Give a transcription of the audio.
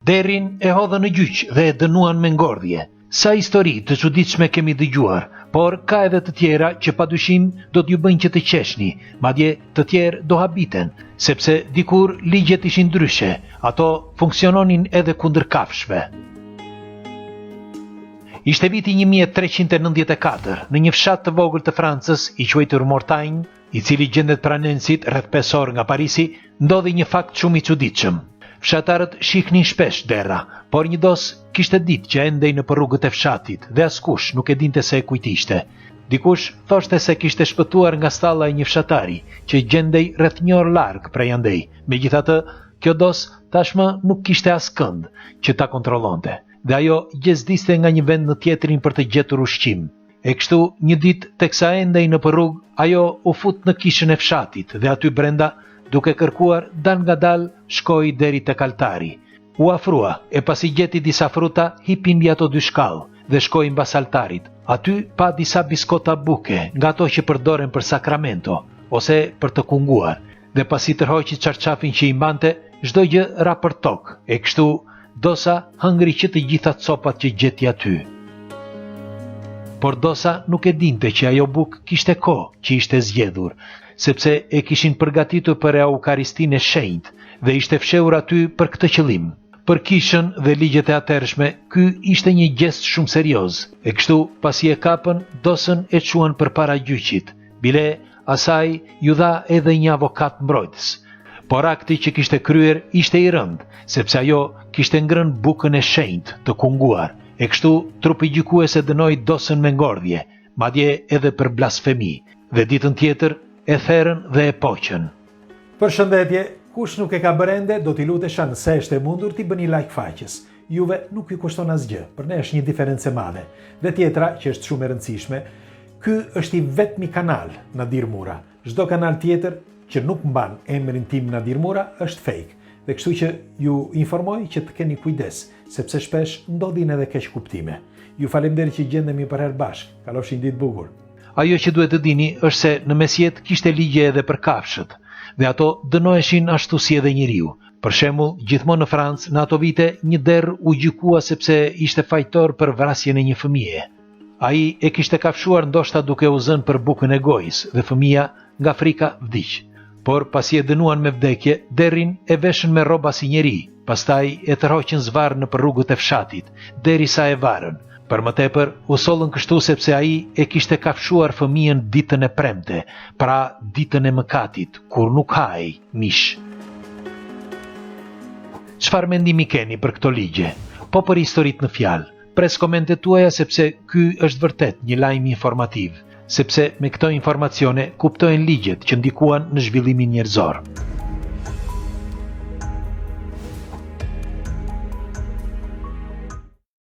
Derin e hodhën në gjyq dhe e dënuan me ngordhje. Sa histori të çuditshme kemi dëgjuar, por ka edhe të tjera që padyshim do t'ju bëjnë që të qeshni, madje të tjerë do habiten, sepse dikur ligjet ishin ndryshe, ato funksiononin edhe kundër kafshëve. Ishte viti 1394, në një fshat të vogël të Francës, i quajtur Mortagne, i cili gjendet pranë Nensit rreth 5 orë nga Parisi, ndodhi një fakt shumë i çuditshëm. Fshatarët shihnin shpesh dera, por një dos kishte ditë që endej në rrugët e fshatit dhe askush nuk e dinte se kujt ishte. Dikush thoshte se kishte shpëtuar nga stalla e një fshatari që gjendej rreth 1 orë larg prej andej. Megjithatë, kjo dos tashmë nuk kishte askënd që ta kontrollonte, dhe ajo gjezdiste nga një vend në tjetrin për të gjetur ushqim. E kështu, një ditë teksa endej në rrugë, ajo u fut në kishën e fshatit dhe aty brenda, duke kërkuar dal nga dal, shkoi deri tek altari. U afrua e pasi gjeti disa fruta, hipi mbi ato 2 shkallë dhe shkoi mbas altarit. Aty pa disa biskota buke, nga ato që përdoren për sakramento ose për të kunguar, dhe pasi tërhoqi çarçafin që i mbante, çdo gjë ra për tokë. E kështu dosa hëngri që të gjitha copat që gjeti aty. Por dosa nuk e dinte që ajo bukë kishte kohë që ishte zgjedhur, sepse e kishin përgatitur për Eukaristinë e shenjtë dhe ishte fshehur aty për këtë qëllim. Për kishën dhe ligjet e atërshme, ky ishte një gjest shumë serioz. E kështu, pasi e kapën, dosën e çuan përpara gjyqit. Bile asaj ju dha edhe një avokat mbrojtës. Por akti që kishte kryer ishte i rënd, sepse ajo kishte ngrënë bukën e shenjtë të kunguar. E kështu, trupi gjykuese dënoi dosën me ngordhje, madje edhe për blasfemi, dhe ditën tjetër e therrën dhe e poqën. Përshëndetje, kush nuk e ka bërë ende, do t'i lutesha nëse është e mundur t'i bëni like faqes. Juve nuk ju kushton asgjë, për ne është një diferencë e madhe. Dhe tjetra, që është shumë e rëndësishme, ky është i vetmi kanal Nadir Mura. Çdo kanal tjetër që nuk mban emrin tim Nadir Mura është fake. Dhe kështu që ju informoj që të keni kujdes, sepse shpesh ndodhin edhe keq kuptime. Ju falemnderit që gjendemi për herë bashkë. Kalofshin ditë bukur. Ajo që duhet të dini është se në mesjet kishte ligje edhe për kafshët, dhe ato dënoheshin ashtu si edhe njeriu. Për shembull, gjithmonë në Francë, në ato vite, një derr u gjykua sepse ishte fajtor për vrasjen e një fëmije. Ai e kishte kafshuar ndoshta duke u zënë për bukën e gojës dhe fëmia nga frika vdiq. Por pasi e dënuan me vdekje, derrin e veshën me rroba si njeri, pastaj e tërhoqën zvarr në rrugët e fshatit, derisa e varën. Për më tepër, u sollën kështu sepse ai e kishte kafshuar fëmijën ditën e premte, pra ditën e mëkatit, kur nuk haj mish. Çfarë mendimi keni për këto ligje? Po për historitë në fjalë. Pres komentet tuaja sepse ky është vërtet një lajm informativ, sepse me këto informacione kuptojnë ligjet që ndikuan në zhvillimin njerëzor.